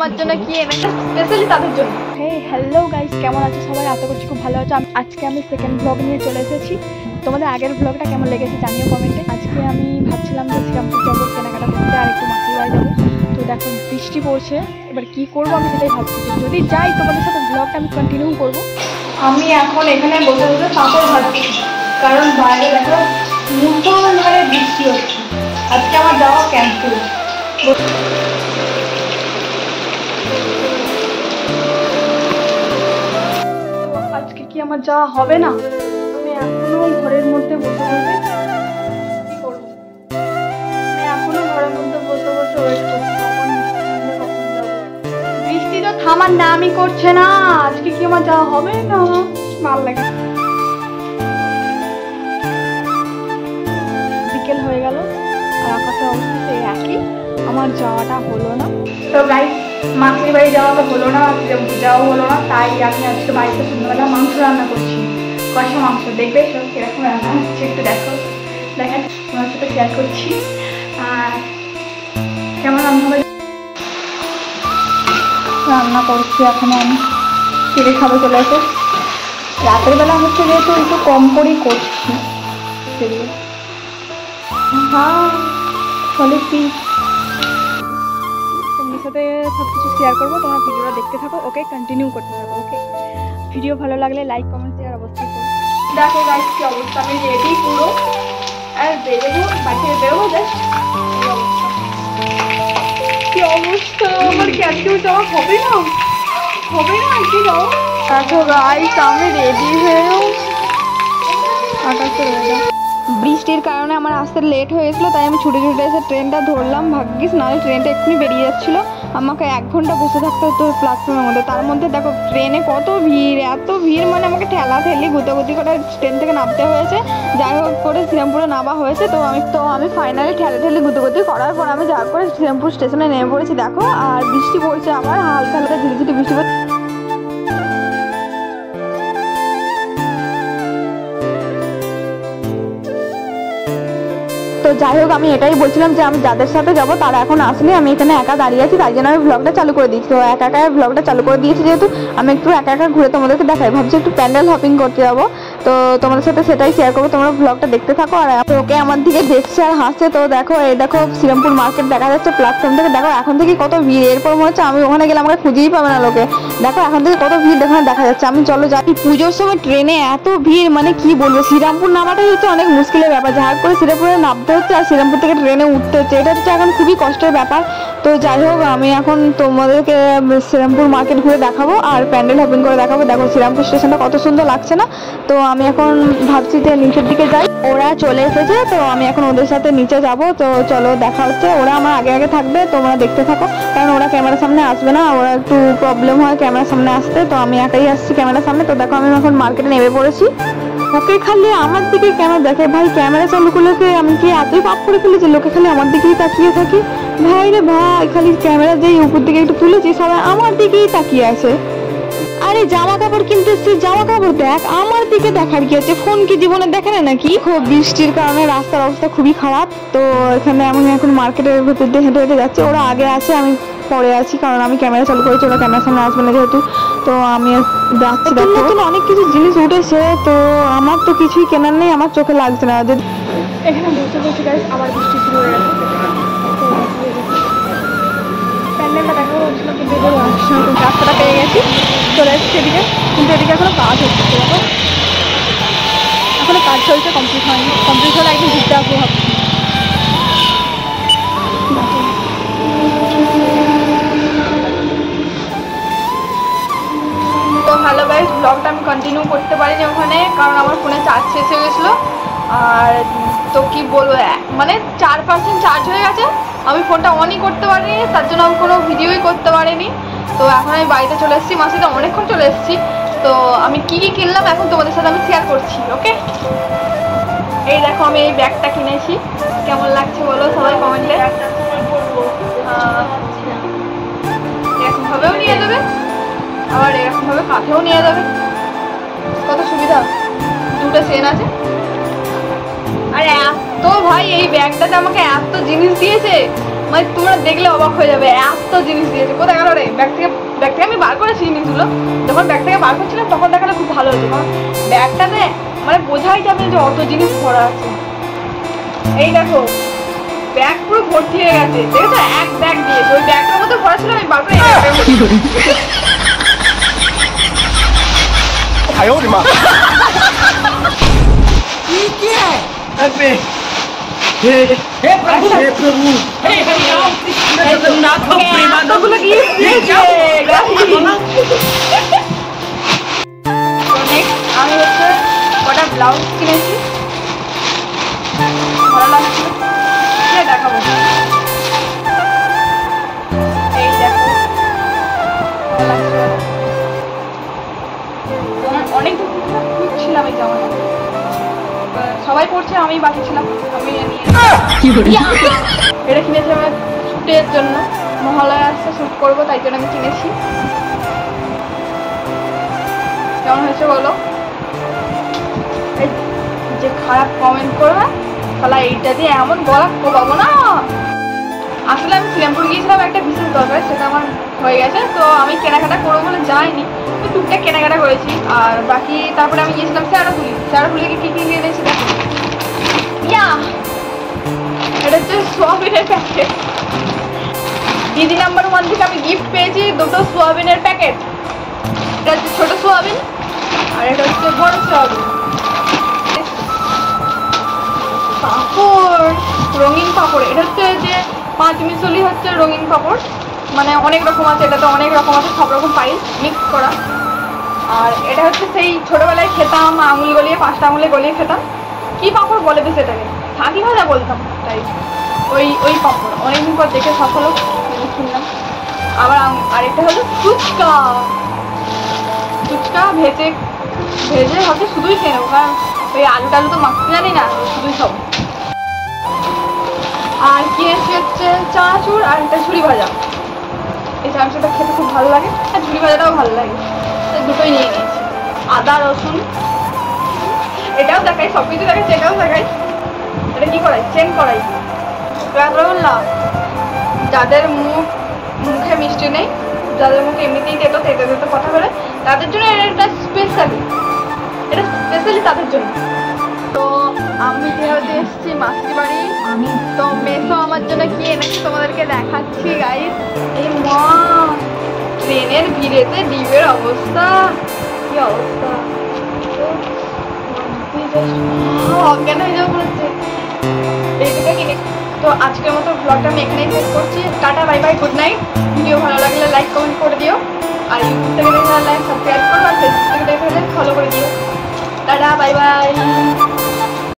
তোমার জন্য কি এনেছে স্পেশালি তাদের জন্য। হেই হ্যালো গাইস, কেমন আছো সবাই? আশা করছি খুব ভালো আছো। আজকে আমি সেকেন্ড ব্লগ নিয়ে চলে এসেছি। তোমাদের আগের ব্লগটা কেমন লেগেছে জানিও কমেন্টে। আজকে আমি ভাবছিলাম যে শ্রীরামপুর যাবো কেনাকাটা করতে, আর একটু মাসির বাড়ি যাবো। তো দেখো বৃষ্টি পড়ছে, এবার কি করবো আমি সেটাই ভাবছি। যদি যাই তোমাদের সাথে ব্লগটা আমি কন্টিনিউ করবো। আমি এখন এখানে বসে বসে পাঁপড় ভাজছি, কারণ বাইরে দেখো মুষলধারে বৃষ্টি হচ্ছে। আজকে আমার যাওয়া ক্যান্সেল। আজকে কি আমার যাওয়া হবে না? আমি এখনো ঘরের মধ্যে বসে বসে কি করবো? আমি এখনো ঘরের মধ্যে বসে বসে ওয়েট করছি কখন যাবো। বৃষ্টি তো থামার নামই করছে না। আজকে কি আমার যাওয়া হবে না? ভাল লাগে। বিকেল হয়ে গেল আর আকাশের অবস্থা সেই একই, আমার যাওয়াটা হলো না। তো গাইস, মাসির বাড়ি যাওয়াটা হলো না, যাওয়া হলো না, তাই আমি আজকে বাড়িতে সন্ধ্যাবেলা মাংস রান্না করছি, কষা মাংস। দেখবে সব কিরকম রান্না হচ্ছে, একটু দেখো, দেখেন তোমার সাথে শেয়ার করছি। আর কেমন রান্না হবে রান্না করছি এখন আমি। ছেলে খাবে চলে আসে। রাতের বেলা হচ্ছে যেহেতু একটু কম করেই করছি সেগুলো। হ্যাঁ চলে প্লিজ, তোমাদের সাথে সব কিছু শেয়ার করবো। তোমরা ভিডিওটা দেখতে থাকো, ওকে? কন্টিনিউ করতে থাকো, ওকে? ভিডিও ভালো লাগলে লাইক কমেন্ট শেয়ার অবশ্যই করো। দেখো গাইস কি অবস্থা, আমি রেডি পুরো, আর বেরোবো, বাইরে বেরোবো। জাস্ট এই অবস্থা, কি অবস্থা আমার। কি আজকেও যাওয়া হবে না? হবে না আজকে যাও? দেখো গাইস আমি রেডি হয়েও আকাশে রয়ে যাও। বৃষ্টির কারণে আমার আসতে লেট হয়ে গেছিলো, তাই আমি ছুটে ছুটে এসে ট্রেনটা ধরলাম। ভাগ্যিস, নাহলে ট্রেনটা এক্ষুনি বেরিয়ে যাচ্ছিলো। আমাকে 1 ঘন্টা বসে থাকতে হতো প্ল্যাটফর্মের মধ্যে। তার মধ্যে দেখো ট্রেনে কত ভিড়, এত ভিড়, মানে আমাকে ঠেলা ঠেলি গুতাগুতি করে ট্রেন থেকে নামতে হয়েছে। যাই হোক করে শ্রীরামপুরে নামা হয়েছে। তো আমি ফাইনালি ঠেলা ঠেলি গুতাগুতি করার পর আমি যা করে শ্রীরামপুর স্টেশনে নেমে পড়েছি। দেখো আর বৃষ্টি পড়ছে, আবার হালকা হালকা ঝিরিঝিরি বৃষ্টি পড়ছে। তো যাই হোক, আমি এটাই বলছিলাম যে আমি যাদের সাথে যাবো তারা এখন আসলে, আমি এখানে একা দাঁড়িয়ে আছি, তাই জন্য আমি ব্লগটা চালু করে দিয়েছি। তো একা একা ব্লগটা চালু করে দিয়েছি যেহেতু, আমি একটু একা একা ঘুরে তোমাদেরকে দেখাই। ভাবছি একটু প্যান্ডেল হপিং করতে যাবো, তো তোমাদের সাথে সেটাই শেয়ার করবো। তোমরা ব্লগটা দেখতে থাকো। আর ওকে আমার দিকে দেখছে আর হাসছে। তো দেখো এই দেখো শ্রীরামপুর মার্কেট দেখা যাচ্ছে প্ল্যাটফর্ম থেকে। দেখো এখন থেকে কত ভিড়, এরপর মনে হচ্ছে আমি ওখানে গেলে আমাকে খুঁজেই পাবে না লোকে। দেখো এখন থেকে কত ভিড় ওখানে দেখা যাচ্ছে। আমি চলো যাই। পুজোর সময় ট্রেনে এত ভিড়, মানে কি বলবো, শ্রীরামপুর নামাটাই হচ্ছে অনেক মুশকিলের ব্যাপার। যা করে শ্রীরামপুরে নামতে হচ্ছে আর শ্রীরামপুর থেকে ট্রেনে উঠতে হচ্ছে, এটা হচ্ছে এখন খুবই কষ্টের ব্যাপার। তো যাই হোক, আমি এখন তোমাদেরকে শ্রীরামপুর মার্কেট ঘুরে দেখাবো আর প্যান্ডেল হপিং করে দেখাবো। দেখো শ্রীরামপুর স্টেশনটা কত সুন্দর লাগছে না? তো আমি এখন ভাবছি যে নিচের দিকে যাই। ওরা চলে এসেছে, তো আমি এখন ওদের সাথে নিচে যাব। তো চলো দেখা হচ্ছে। ওরা আমার আগে আগে থাকবে, তোমরা দেখতে থাকো, কারণ ওরা ক্যামেরার সামনে আসবে না। ওরা একটু প্রবলেম হয় ক্যামেরার সামনে আসতে, তো আমি একাই আসছি ক্যামেরার সামনে। তো দেখো আমি এখন মার্কেটে নেমে পড়েছি। ওকে খালি আমার দিকে কেন দেখে ভাই? ক্যামেরা চালু করলে আমি কি এতই পাপ করে ফেলেছি লোকে খালি আমার দিকেই তাকিয়ে থাকি? ভাই রে ভাই, খালি ক্যামেরা যেই উপর দিকে একটু তুলেছি সবাই আমার দিকেই তাকিয়ে আছে। আরে জামা কাপড় কিনতে এসছি, জামা কাপড় দেখ, আমার দিকে দেখার কি আছে? ফোন কি জীবনে দেখে না নাকি? খুব বৃষ্টির কারণে রাস্তার অবস্থা খুবই খারাপ। তো এখানে আমি এখন মার্কেটের ভেতর দিয়ে হেঁটে হেঁটে যাচ্ছি। ওরা আগে আছে, আমি পরে আছি, কারণ আমি ক্যামেরা চালু করেছি, ওরা ক্যামেরার সামনে আসবে না যেহেতু। তো আমি যাচ্ছি। নতুন অনেক কিছু জিনিস উঠেছে, তো আমার তো কিছুই কেনার নেই, আমার চোখে লাগছে না। যদি এখানে বসে বসে গাইস আবার বৃষ্টি শুরু হয়ে গেছে। প্যান্ডেলটা দেখা হচ্ছিল কিন্তু রাস্তাটা পেয়ে গেছি, চলে এসেছি এদিকে। কিন্তু এদিকে এখনো কাজ হচ্ছে, দেখো এখনো কাজ চলছে, কমপ্লিট হয়নি। কমপ্লিট হলে একদিন ঘুরতে আসবো ভাবছি। তো হ্যালো গাইস, ব্লগটা আমি কন্টিনিউ করতে পারিনি ওখানে, কারণ আমার ফোনে চার্জ শেষ হয়ে গেছিলো। আর তো কি বলবো, মানে 4% চার্জ হয়ে গেছে, আমি ফোনটা অনই করতে পারিনি, তার জন্য আমি কোনো ভিডিওই করতে পারিনি। তো এখন আমি বাড়িতে চলে এসেছি, মাসিতে অনেকক্ষণ চলে এসেছি। তো আমি কি কি কিনলাম এখন তোমাদের সাথে আমি শেয়ার করছি, ওকে? এই দেখো আমি এই ব্যাগটা কিনেছি, কেমন লাগছে বলো সবাই কমেন্টে। এরকমভাবেও নিয়ে যাবে, আবার এরকমভাবে কাঁধেও নিয়ে যাবে, কত সুবিধা। দুটো চেন আছে। আর এত ভাই এই ব্যাগটাতে আমাকে এত জিনিস দিয়েছে, মানে তোমরা দেখলে অবাক হয়ে যাবে, এত জিনিস দিয়েছে। কোথায় গেল রে? ব্যাগ থেকে আমি বার করেছি জিনিসগুলো, যখন ব্যাগ থেকে বার করছিলাম তখন দেখালে খুব ভালো হতো, কারণ ব্যাগটাতে মানে বোঝাই যাবে যে অত জিনিস ভরা আছে। এই দেখো ব্যাগ পুরো ভর্তি হয়ে গেছে, দেখেছো? এক ব্যাগ দিয়েছে, ওই ব্যাগটার মধ্যে ভরা ছিল, আমি বার করে আমি হচ্ছে কটা ব্লাউজ কিনেছি, ভালো লাগছে, দেখাবো। এই দেখো অনেক ছিলাম এই জামাটা, সবাই পড়ছে, আমি বাকি ছিলাম। আমি এটা কিনেছি আমার শুটের জন্য, মহালয়া আসছে, শ্যুট করবো, তাই জন্য আমি কিনেছি। কেমন হয়েছে বলো? যে খারাপ কমেন্ট করবে তাহলে এইটা দিয়ে এমন গলা কোবাবো না। আসলে আমি শ্রীরামপুর গিয়েছিলাম একটা বিশেষ দরকার, সেটা আমার হয়ে গেছে, তো আমি কেনাকাটা করবো বলে যাইনি, তো টুকটাক কেনাকাটা করেছি। আর বাকি তারপরে আমি গিয়েছিলাম শেয়ারাফুলি কি কি এনেছি দেখো। এটা হচ্ছে সোয়াবিনের প্যাকেট, দিদি নাম্বার 1 থেকে আমি গিফট পেয়েছি দুটো সোয়াবিনের প্যাকেট। এটা হচ্ছে ছোট সোয়াবিন আর এটা হচ্ছে বড় সোয়াবিন। পাঁপড়, রঙিন পাঁপড়, এটা হচ্ছে যে 5 মিশলি হচ্ছে রঙিন পাঁপড়, মানে অনেক রকম আছে, এটাতে অনেক রকম আছে, সব রকম পাই মিক্স করা। আর এটা হচ্ছে সেই ছোটবেলায় খেতাম, আঙুল গলিয়ে, 5টা আঙুলে গলিয়ে খেতাম, কি পাঁপড় বলে বেশ এটাকে, থাকি ভাজা বলতাম, তাই ওই পাঁপড় অনেকদিন পর দেখে সফল কিনলাম। আবার আরেকটা হলো ফুচকা, ভেজে হচ্ছে শুধুই খেয়ে নেবো, কারণ ওই আলু টালু তো মাখতে জানি না, শুধুই খাবো। আর কিনেছি হচ্ছে চানাচুর আর একটা ঝুড়ি ভাজা, এই চানাচুরটা খেতে খুব ভালো লাগে আর ঝুড়ি ভাজাটাও ভালো লাগে, দুটোই নিয়ে নিয়েছি। আদা রসুন, এটাও দেখাই, সব কিছু দেখাচ্ছি, এটাও দেখাই। এটা কি করাই? চেন করাই। বললাম যাদের মুখে মিষ্টি নেই, যাদের মুখে এমনিতেই তেতো কথা বলে, তাদের জন্য এটা স্পেশালি তাদের জন্য। তো আমি যেহেতু এসেছি মাসির বাড়ি, তো মেসো আমার জন্য কি এনেছি তোমাদেরকে দেখাচ্ছি গাইস। এই মা, ট্রেনের ভিড়েতে ডিমের অবস্থা, কি অবস্থা, অজ্ঞান হয়ে যাবো বলছে। এইটুকু কিনে, তো আজকের মতো ব্লগটা আমি এখানেই শেষ করছি। Tata, bye bye, good night. Video ভালো লাগলে লাইক কমেন্ট করে দিও, আর ইউটিউব থেকে দেখে লাইক সাবস্ক্রাইব করো, আর ফেসবুক থেকে দেখে ফলো করে দিও। Tata, bye bye.